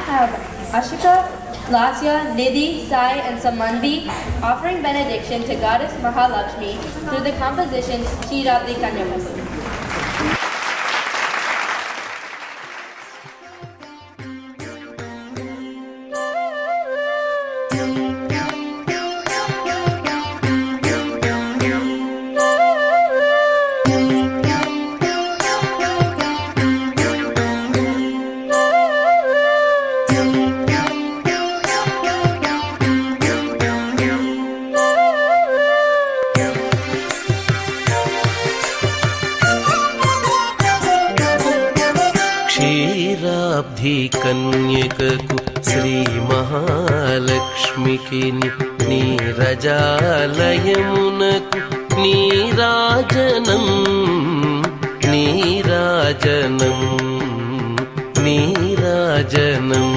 have Ashika, Lasya, Nidhi, Sai, and Samanvi offering benediction to Goddess Mahalakshmi through the composition Shirabdi Kanyamasu. కన్యకకు Shri మహాలక్ష్మికి నీరజాలయమునకు నీరాజనం నీరాజనం నీరాజనం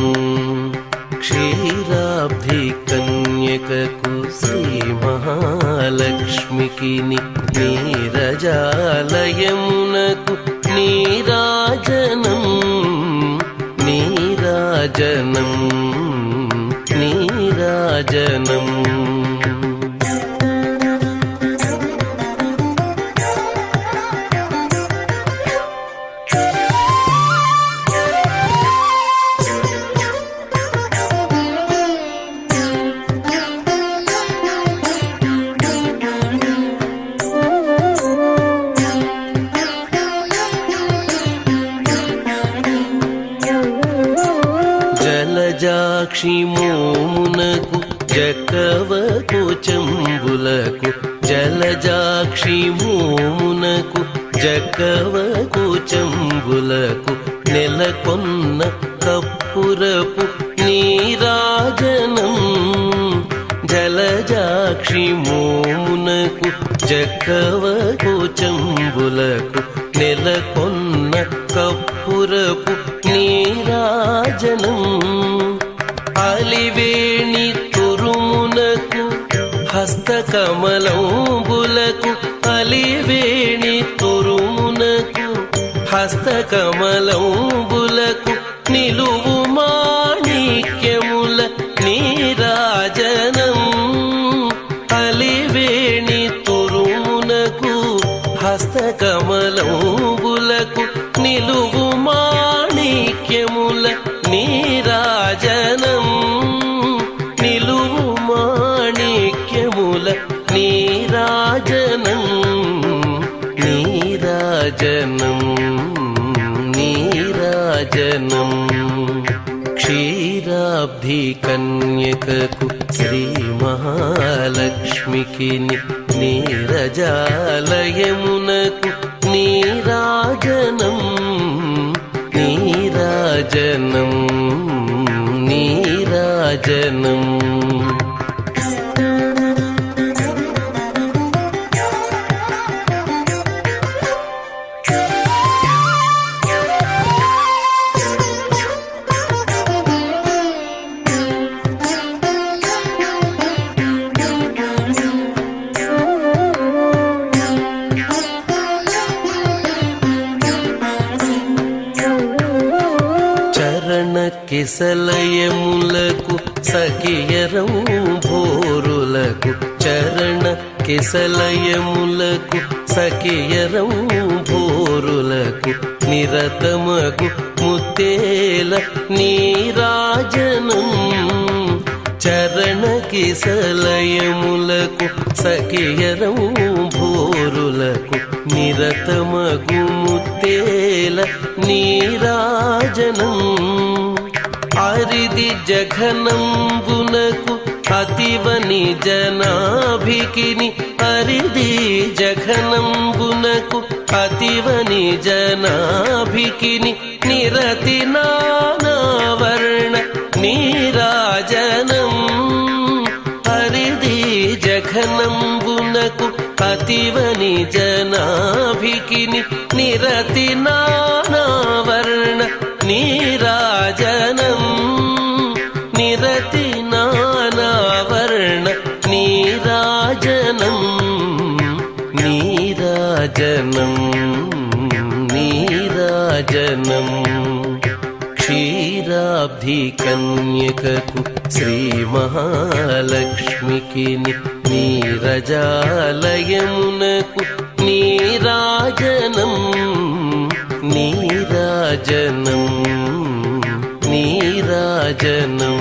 క్షీరాబ్ధి కన్యకకు శ్రీ మహాలక్ష్మికి నీరజాలయమునకు నీరాజనం నీరాజనం నీరాజనం జలజాక్షి మోమునకు జకవకు చెంబులకు జలజాక్షి మోమునకు జకవకు చెంబులకు నెలకొన్న కప్పురపు నీరాజనం జలజాక్షి మోమునకు జకవకు చెంబులకు నెలకొన్న కప్పురపు నీరాజనం అలివేణి తురుమునకు హస్తకమలంబులకు అలివేణి తురుమునకు హస్తకమలంబులకు నిలువు మాణిక్యముల నీరాజనం అలివేణి తురుమునకు హస్తకమలంబులకు నిలువు మాణిక్యముల నీరాజనం నిలువు మాణిక్యముల నీరాజనం నీరాజనం నీరాజనం క్షీరాబ్ధి కన్యకకు శ్రీ మహాలక్ష్మికి నీరజాలయమునకు నీరాజనం నీరాజనం నీరాజనం కిసలయములకు సఖియరం భోరులకు చరణ కిసలయములకు సఖియరం భోరులకు నిరతమగు ముత్తేల నీరాజనం చరణ కిసలయములకు సఖియరం భోరులకు నిరతమగు ముత్తేల నీరాజనం అరిది జఘనంబునకు అతివ నిజనాభికిని అరిది జఘనంబునకు అతివ నిజనాభికిని నిరతి నానావర్ణ నీరాజనం అరిది జఘనంబునకు అతివ నిజనాభికిని నిరతి నానావర్ణ నీరాజనం నిరతి నానావర్ణ నీరాజనం నీరాజనం నీరాజనం క్షీర క్షీరాబ్ధి కన్యకకు శ్రీ మహాలక్ష్మికి నీరజాలయమునకు నీరాజనం నీరాజనం నీరాజనం.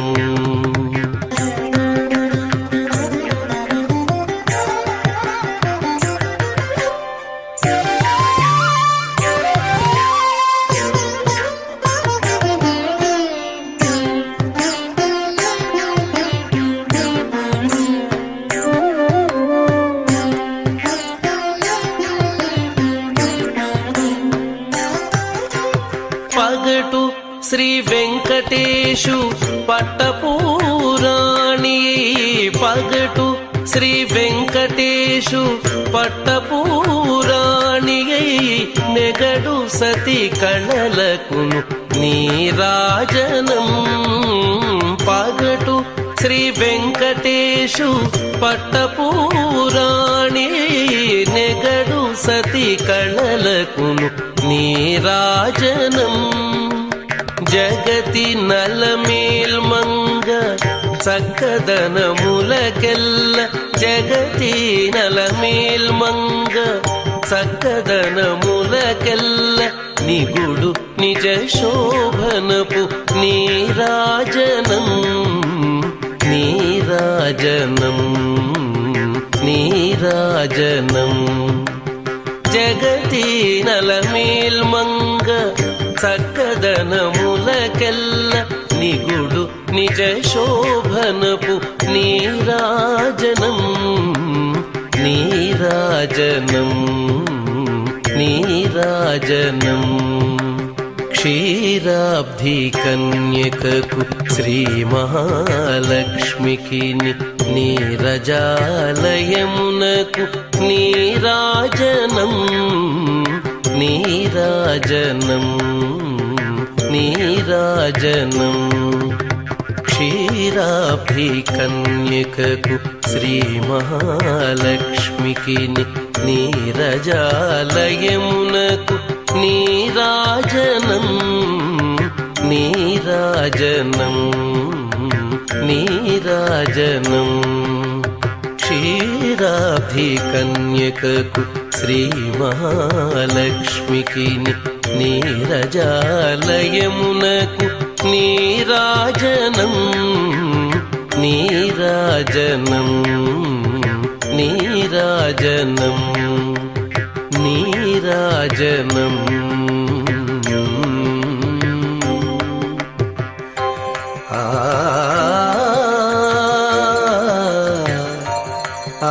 పగటు శ్రీ వెంకటేశు పట్టపూరాణి పగటు శ్రీ వెంకటేశు పట్టపూరాణి నెగడు సతి కళలకును నీరాజనం. పగటు శ్రీ వెంకటేశు పట్టపూరాణి నెగడు సతి కళలకును నీరాజనం. జగతి నలమేల్మంగ చక్కదనములకెల్ల జగతి నలమేల్మంగ చక్కదనములకెల్ల నిగుడు నిజ శోభనపు నీరాజనం నీరాజనం నీరాజనం. జగతి నలమేల్మంగ చక్కదనములకెల్ల నిగుడు నిజ శోభనపు నీరాజనం నీరాజనం నీరాజనం. క్షీరాబ్ధి కన్యకకు శ్రీ మహాలక్ష్మికి నీరజాలయమునకు నీరాజనం నీరాజనం నీరాజనం. క్షీరాబ్ధి కన్యకకు శ్రీ మహాలక్ష్మికి నీరజాలయమునకు నీరాజనం నీరాజనం నీరాజనం. క్షీరాబ్ధి కన్యకకు శ్రీ మహాలక్ష్మికి నీరజాలయమునకు నీరాజనం నీరాజనం నీరాజనం నీరాజనం. ఆ